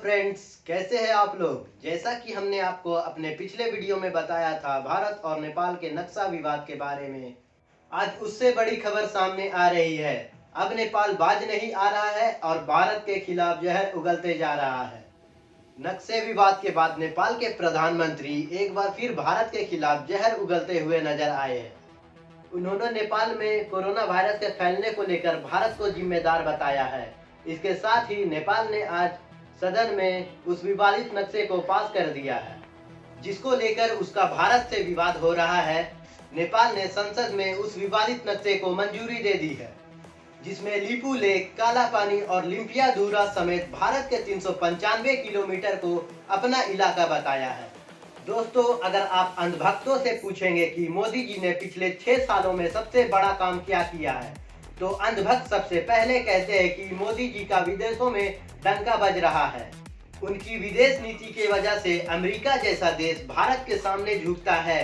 Friends, कैसे हैं आप लोग। जैसा कि हमने आपको अपने पिछले वीडियो में बताया था भारत और नेपाल के नक्शा विवाद के बारे में, आज उससे बड़ी खबर सामने आ रही है। अब नेपाल बाज नहीं आ रहा है और भारत के खिलाफ जहर उगलते जा रहा है। नक्शे विवाद के बाद नेपाल के प्रधानमंत्री एक बार फिर भारत के खिलाफ जहर उगलते हुए नजर आए हैं। उन्होंने नेपाल में कोरोना वायरस के फैलने को लेकर भारत को जिम्मेदार बताया है। इसके साथ ही नेपाल ने आज सदन में उस विवादित नक्शे को पास कर दिया है, जिसको लेकर उसका भारत से विवाद हो रहा है। नेपाल ने संसद में उस विवादित नक्शे को मंजूरी दे दी है, जिसमें लिपू लेक, काला पानी और लिम्पियाधुरा समेत भारत के 395 किलोमीटर को अपना इलाका बताया है। दोस्तों, अगर आप अंधभक्तों से पूछेंगे कि मोदी जी ने पिछले 6 सालों में सबसे बड़ा काम क्या किया है, तो अंधभक्त सबसे पहले कहते हैं कि मोदी जी का विदेशों में डंका बज रहा है। उनकी विदेश नीति की वजह से अमेरिका जैसा देश भारत के सामने झुकता है।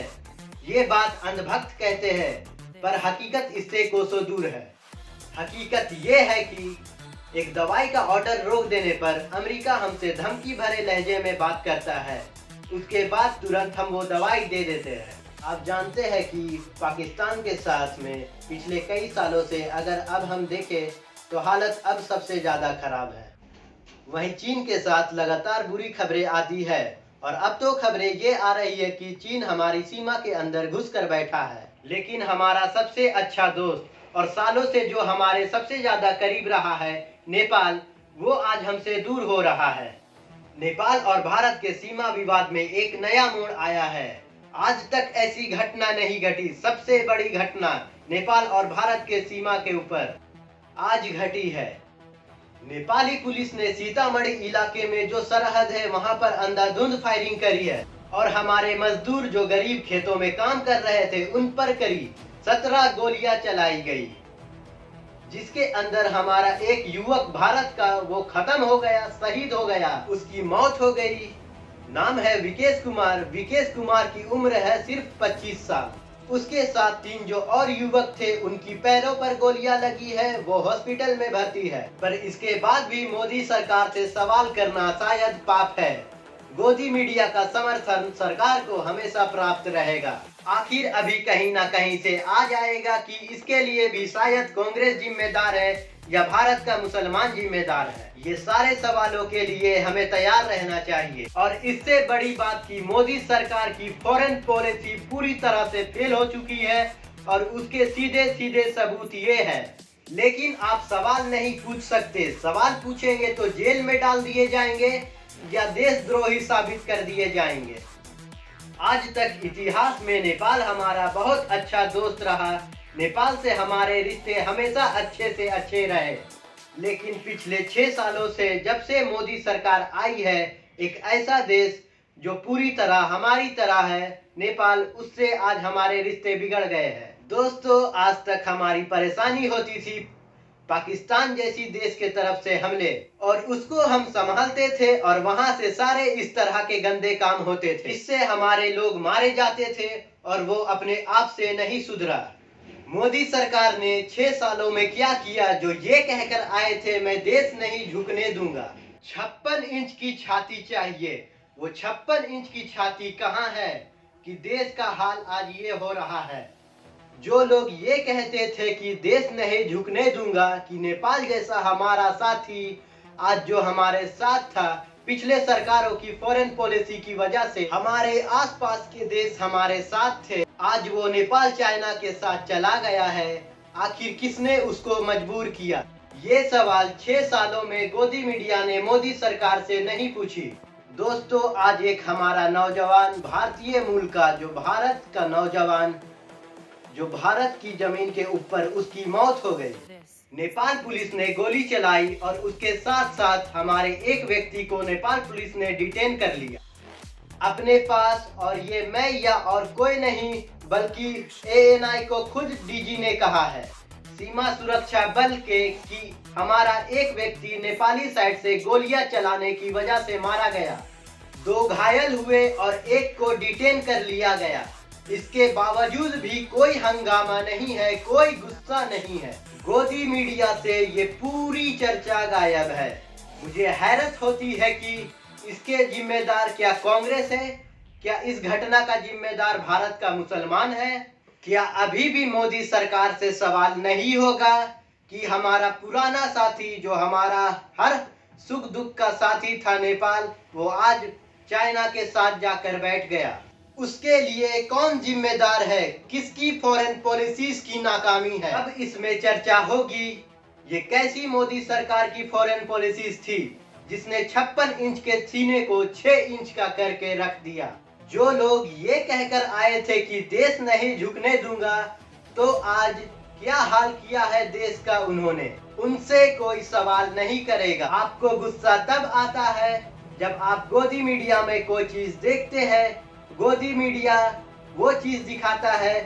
ये बात अंधभक्त कहते हैं, पर हकीकत इससे कोसों दूर है। हकीकत ये है कि एक दवाई का ऑर्डर रोक देने पर अमेरिका हमसे धमकी भरे लहजे में बात करता है, उसके बाद तुरंत हम वो दवाई दे देते हैं। आप जानते हैं कि पाकिस्तान के साथ में पिछले कई सालों से अगर अब हम देखें तो हालत अब सबसे ज़्यादा खराब है। वहीं चीन के साथ लगातार बुरी खबरें आती है और अब तो खबरें ये आ रही है कि चीन हमारी सीमा के अंदर घुसकर बैठा है। लेकिन हमारा सबसे अच्छा दोस्त और सालों से जो हमारे सबसे ज़्यादा करीब रहा है नेपाल, वो आज हमसे दूर हो रहा है। नेपाल और भारत के सीमा विवाद में एक नया मोड़ आया है। आज तक ऐसी घटना नहीं घटी। सबसे बड़ी घटना नेपाल और भारत के सीमा के ऊपर आज घटी है। नेपाली पुलिस ने सीतामढ़ी इलाके में जो सरहद है वहां पर अंधाधुंध फायरिंग करी है और हमारे मजदूर जो गरीब खेतों में काम कर रहे थे उन पर करीब 17 गोलियां चलाई गई, जिसके अंदर हमारा एक युवक भारत का वो खत्म हो गया, शहीद हो गया, उसकी मौत हो गई। नाम है विकेश कुमार। विकेश कुमार की उम्र है सिर्फ 25 साल। उसके साथ 3 जो और युवक थे उनकी पैरों पर गोलियां लगी है, वो हॉस्पिटल में भर्ती है। पर इसके बाद भी मोदी सरकार से सवाल करना शायद पाप है। गोदी मीडिया का समर्थन सरकार को हमेशा प्राप्त रहेगा। आखिर अभी कहीं ना कहीं से आ जाएगा कि इसके लिए भी शायद कांग्रेस जिम्मेदार है या भारत का मुसलमान जिम्मेदार है। ये सारे सवालों के लिए हमें तैयार रहना चाहिए। और इससे बड़ी बात की मोदी सरकार की फॉरेन पॉलिसी पूरी तरह से फेल हो चुकी है और उसके सीधे सीधे सबूत ये है। लेकिन आप सवाल नहीं पूछ सकते। सवाल पूछेंगे तो जेल में डाल दिए जाएंगे या देशद्रोही साबित कर दिए जाएंगे। आज तक इतिहास में नेपाल हमारा बहुत अच्छा दोस्त रहा। नेपाल से हमारे रिश्ते हमेशा अच्छे से अच्छे रहे। लेकिन पिछले 6 सालों से जब से मोदी सरकार आई है, एक ऐसा देश जो पूरी तरह हमारी तरह है, नेपाल, उससे आज हमारे रिश्ते बिगड़ गए हैं। दोस्तों, आज तक हमारी परेशानी होती थी पाकिस्तान जैसी देश के तरफ से हमले, और उसको हम संभालते थे और वहां से सारे इस तरह के गंदे काम होते थे। इससे हमारे लोग मारे जाते थे और वो अपने आप से नहीं सुधरा। मोदी सरकार ने 6 सालों में क्या किया, जो ये कहकर आए थे मैं देश नहीं झुकने दूंगा। 56 इंच की छाती चाहिए। वो 56 इंच की छाती कहाँ है कि देश का हाल आज ये हो रहा है। जो लोग ये कहते थे कि देश नहीं झुकने दूंगा, कि नेपाल जैसा हमारा साथी आज जो हमारे साथ था, पिछले सरकारों की फॉरेन पॉलिसी की वजह से हमारे आसपास के देश हमारे साथ थे, आज वो नेपाल चाइना के साथ चला गया है। आखिर किसने उसको मजबूर किया? ये सवाल 6 सालों में गोदी मीडिया ने मोदी सरकार से नहीं पूछी। दोस्तों, आज एक हमारा नौजवान भारतीय मूल का, जो भारत का नौजवान, जो भारत की जमीन के ऊपर उसकी मौत हो गई। नेपाल पुलिस ने गोली चलाई और उसके साथ साथ हमारे एक व्यक्ति को नेपाल पुलिस ने डिटेन कर लिया अपने पास। और ये मैं या और कोई नहीं बल्कि ANI को खुद डीजी ने कहा है, सीमा सुरक्षा बल के, कि हमारा एक व्यक्ति नेपाली साइड से गोलियां चलाने की वजह से मारा गया, 2 घायल हुए और एक को डिटेन कर लिया गया। इसके बावजूद भी कोई हंगामा नहीं है, कोई गुस्सा नहीं है। गोदी मीडिया से ये पूरी चर्चा गायब है। मुझे हैरत होती है कि इसके जिम्मेदार क्या कांग्रेस है, क्या इस घटना का जिम्मेदार भारत का मुसलमान है? क्या अभी भी मोदी सरकार से सवाल नहीं होगा कि हमारा पुराना साथी, जो हमारा हर सुख दुख का साथी था नेपाल, वो आज चाइना के साथ जाकर बैठ गया? उसके लिए कौन जिम्मेदार है? किसकी फॉरेन पॉलिसीज की नाकामी है? अब इसमें चर्चा होगी ये कैसी मोदी सरकार की फॉरेन पॉलिसीज थी जिसने 56 इंच के सीने को 6 इंच का करके रख दिया। जो लोग ये कहकर आए थे कि देश नहीं झुकने दूंगा, तो आज क्या हाल किया है देश का उन्होंने। उनसे कोई सवाल नहीं करेगा। आपको गुस्सा तब आता है जब आप गोदी मीडिया में कोई चीज देखते हैं। गोदी मीडिया वो चीज दिखाता है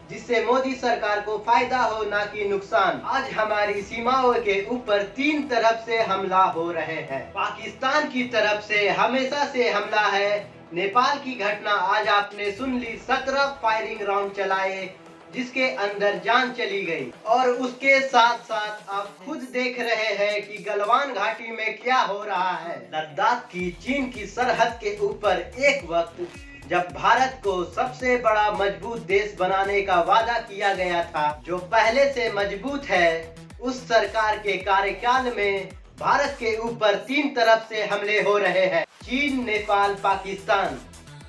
जिससे मोदी सरकार को फायदा हो, ना कि नुकसान। आज हमारी सीमाओं के ऊपर 3 तरफ से हमला हो रहे हैं। पाकिस्तान की तरफ से हमेशा से हमला है। नेपाल की घटना आज आपने सुन ली, 17 फायरिंग राउंड चलाए जिसके अंदर जान चली गई। और उसके साथ साथ आप खुद देख रहे हैं कि गलवान घाटी में क्या हो रहा है। लद्दाख की चीन की सरहद के ऊपर एक वक्त जब भारत को सबसे बड़ा मजबूत देश बनाने का वादा किया गया था, जो पहले से मजबूत है, उस सरकार के कार्यकाल में भारत के ऊपर 3 तरफ से हमले हो रहे हैं, चीन, नेपाल, पाकिस्तान।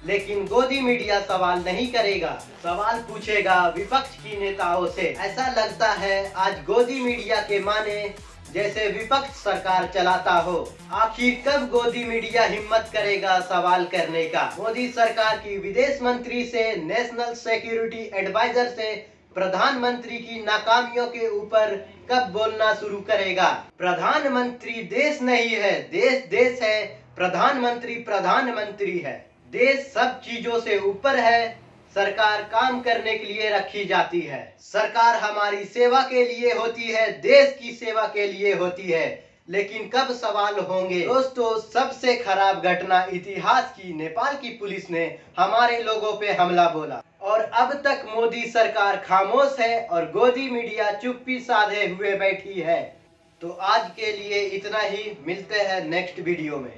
लेकिन गोदी मीडिया सवाल नहीं करेगा, सवाल पूछेगा विपक्ष की नेताओं से। ऐसा लगता है आज गोदी मीडिया के माने जैसे विपक्ष सरकार चलाता हो। आखिर कब गोदी मीडिया हिम्मत करेगा सवाल करने का? मोदी सरकार की विदेश मंत्री से, नेशनल सिक्योरिटी एडवाइजर से, प्रधानमंत्री की नाकामियों के ऊपर कब बोलना शुरू करेगा? प्रधानमंत्री देश नहीं है, देश देश है, प्रधानमंत्री प्रधानमंत्री है। देश सब चीजों से ऊपर है। सरकार काम करने के लिए रखी जाती है। सरकार हमारी सेवा के लिए होती है, देश की सेवा के लिए होती है। लेकिन कब सवाल होंगे? दोस्तों, सबसे खराब घटना इतिहास की, नेपाल की पुलिस ने हमारे लोगों पे हमला बोला और अब तक मोदी सरकार खामोश है और गोदी मीडिया चुप्पी साधे हुए बैठी है। तो आज के लिए इतना ही, मिलते हैं नेक्स्ट वीडियो में।